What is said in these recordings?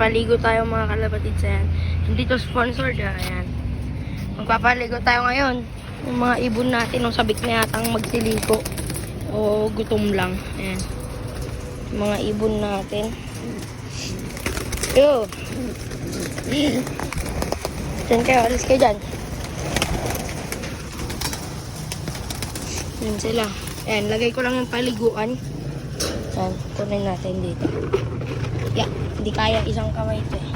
magpapaligo tayo mga kalapatid sa yan. Hindi to sponsored, ayan. Magpapaligo tayo ngayon. Yung mga ibon natin, o sabik na yatang magsiliko. O gutom lang. Ayan. Yung mga ibon natin. Yo! Diyan kayo, alis kayo dyan. Yan sila. Ayan, lagay ko lang yung paliguan. Ayan, kunin natin dito. Yeah, hindi kaya isang kamay ito eh.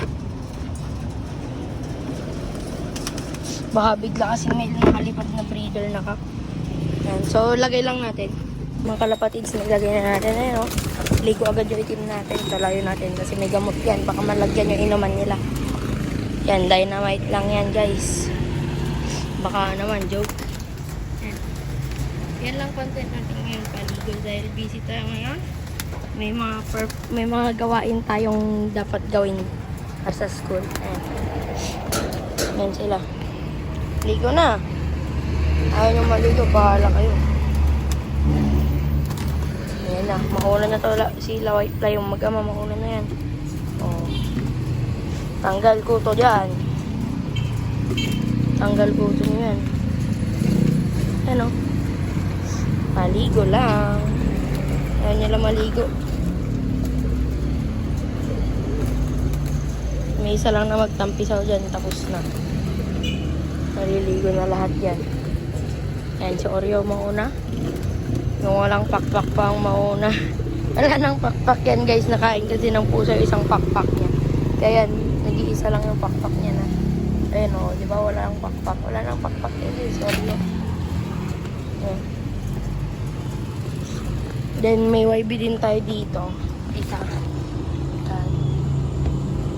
Baka bigla kasi may nakalipad na breeder na kap. Ayan, so lagay lang natin. Mga kalapatids, naglagay na natin. Ayan o. Ligo agad yung itim natin. Talayo natin kasi may gamot yan. Baka malagyan yung inuman nila. Yan, dynamite lang yan guys. Baka naman, joke. Ayan. Yan lang content natin ngayon. Paligo dahil busy tayo ngayon. May mga gawain tayong dapat gawin sa school. Ayan. Ayan sila. Ligo na. Ayaw nyo maligo, bahala kayo. Ayan na. Mauna na to si White Fly. Yung mag-ama, mauna na yan. Oh. Tanggal ko to dyan. Tanggal ko to nyo yan. Ano? Maligo lang. Ayaw nila maligo. May isa lang na magtampisaw dyan. Tapos na. Maliligo na lahat yan. Ayan, si Oreo mauna. Yung walang pakpak pa ang mauna. Wala nang pakpak yan guys. Nakain kasi ng puso isang pakpak niya. Kaya yan, nag-iisa lang yung pakpak niya na. Ayan o, di ba wala nang pakpak? Wala nang pakpak yan guys. Oreo. Ayan. Then may YB din tayo dito. Isa.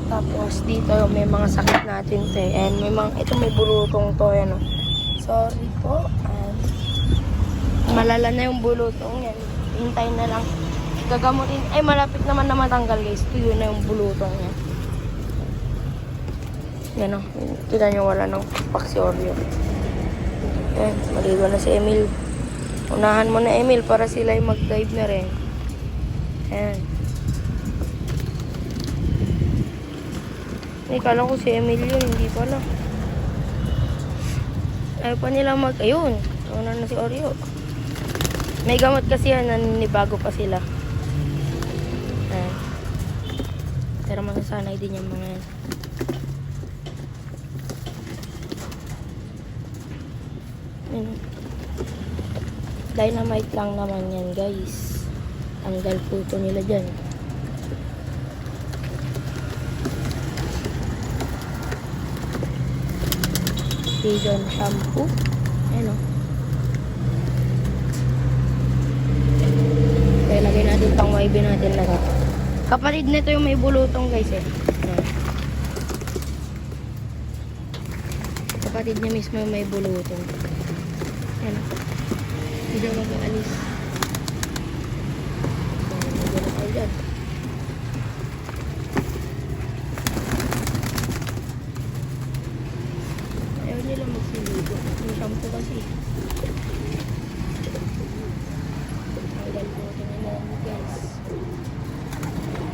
Tapos dito may mga sakit natin to eh. And may mga, ito may bulutong to yan o. Sorry po. And, malala na yung bulutong yan. Hintayin na lang. Gagamutin. Ay malapit naman na matanggal guys. Ito yun na yung bulutong yan. Yan o. Tignan nyo wala ng paksi Oreo. Yan. Maligo na si Emil. Unahan mo na Emil para sila yung mag-dive na rin. Ayan. Ay, kala ko si Emil yun. Hindi pala. Ayaw pa nila ayun. Una na si Oreo. May gamot kasi yan. Naninibago pa sila. Ayan. Pero masasanay din yung mga yan. Ayan. Dynamite lang naman yan guys. Tanggal puto nila dyan. Pigeon shampoo. Ayan o. Kaya lagay natin pang YB natin lahat. Kapatid nito yung may bulutong guys eh. Ayan. Kapatid niya mismo yung may bulutong. Ayan o. Hindi daw mag-aalis. Hindi na tayo dyan. Ayaw nila magsiligo. Yung shampoo kasi. Tanggal po ito nila guys.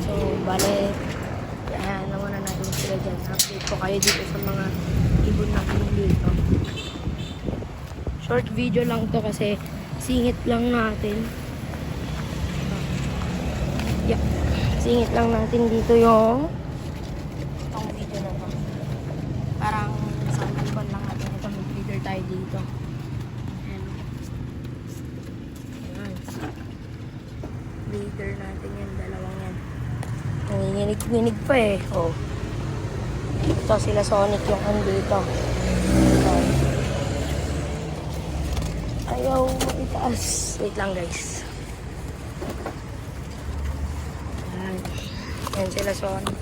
So, bale, ayan naman na natin sila dyan. Update ko kayo dito sa mga ibon natin dito. Short video lang to kasi singit lang natin. Yeah. Singit lang natin dito yung itong video na to. Parang sample lang natin ito. Mag-leader tayo dito. Ayan. Ayan. Leader natin yan. Dalawang yan. Nanginginig pa eh. Oh. Ito sila Sonic yung andito. Ayaw maitaas. Wait lang guys. Ayan. Ayan sila Sonic.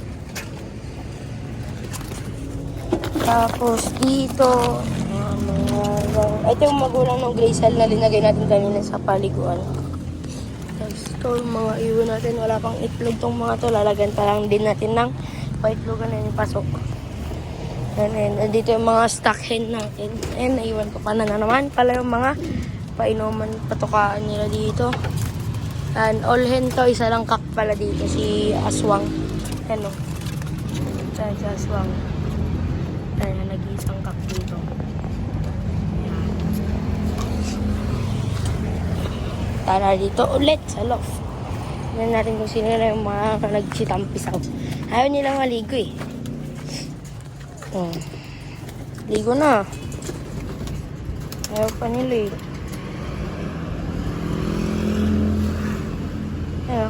Tapos dito ito yung magulang ng Gracel na linagay natin kanina sa paliguan. Tapos ito yung mga iwan natin. Wala pang itlog tong mga to. Lalagyan pa lang din natin ng paitlog na yung pasok. And dito yung mga stock hen natin. And naiwan ko pa na naman pala yung mga painuman, patukaan nila dito. And all hen to, isa lang kak pala dito, si Aswang. Ano? tayo sa aswang. Tayo na nag-iisang kak dito. Ayan. Tara dito ulit sa loft. Tignan natin kung sino na yung mga nagsitampisaw. Ayaw nilang maligo eh. Ligo na. Ayaw pa nila eh. Ayaw.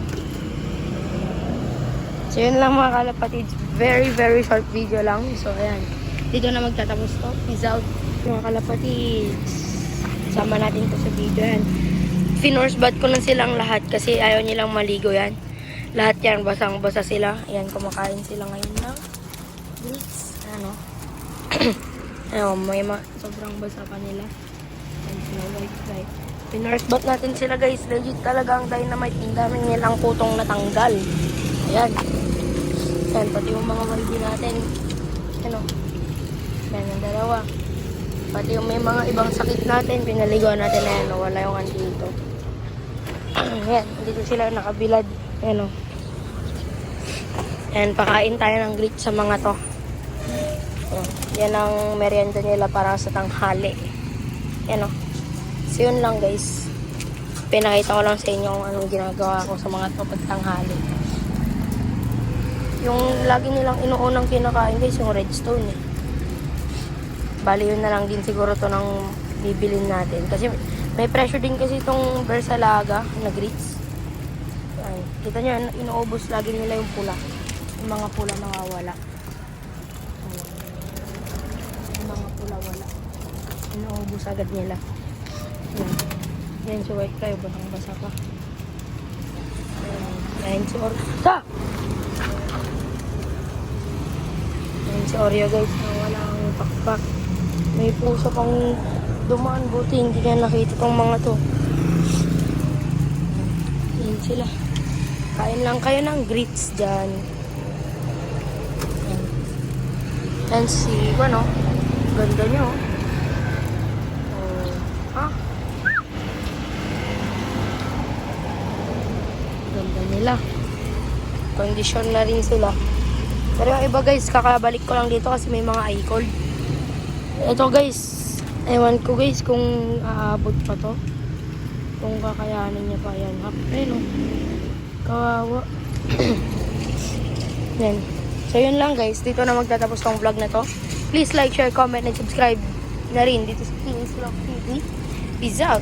So yun lang mga kalapatids. Very very short video lang. So ayan. Dito na magtatapos to. Peace out mga kalapatids. Sama natin to sa video yan. Finors bath ko na silang lahat kasi ayaw nilang maligo yan. Lahat yan basang basa sila. Ayan kumakain sila ngayon ng grits. Ano? Ayun, may sobrang basa pa nila. Ayan sila white. Finors bath natin sila guys. Legit talaga ang dynamite. Ang daming nilang putong natanggal. Ayan. Ayan, pati yung mga waldi natin. Ano? Ayan, yung dalawa. Pati yung may mga ibang sakit natin, pinaligaw natin na yan. Wala yung andito. Ayan, dito sila nakabilad. Ayan o. Ayan, pakain tayo ng grits sa mga to. Ayan, yan ang merienda nila para sa tanghali. Ayan o. So yun lang guys. Pinakita ko lang sa inyo kung anong ginagawa ko sa mga to pag tanghali. Yung lagi nilang inuunang kinakain guys, yung redstone eh. Bali yun na lang din siguro to ng bibilin natin. Kasi may pressure din kasi itong Versalaga na grits. Ay, kita nyo, inuubos lagi nila yung pula. Yung mga pula wala. Yung mga pula wala. Inuubos agad nila. Yan. Yan si White kayo, basang-basa pa. Yan si Oreo. Yan si Oreo guys, na walang pakpak. May puso pang dumaan, buti hindi niya nakita tong mga to. Yan sila. Kain lang kayo ng grits dyan. Yan. Yan si, ano, ganda nyo. Ha? Ganda nila. Kondisyon na rin sila. Pero yung iba guys, kakabalik ko lang dito kasi may mga eye cold. Ito guys, ewan ko guys kung aabot pa to. Kung kakayanin niya pa yan. Ayun o. Kawawa. Yan. So yun lang guys, dito na magtatapos tong vlog na to. Please like, share, comment, and subscribe na rin dito sa King's Vlog TV. Peace out!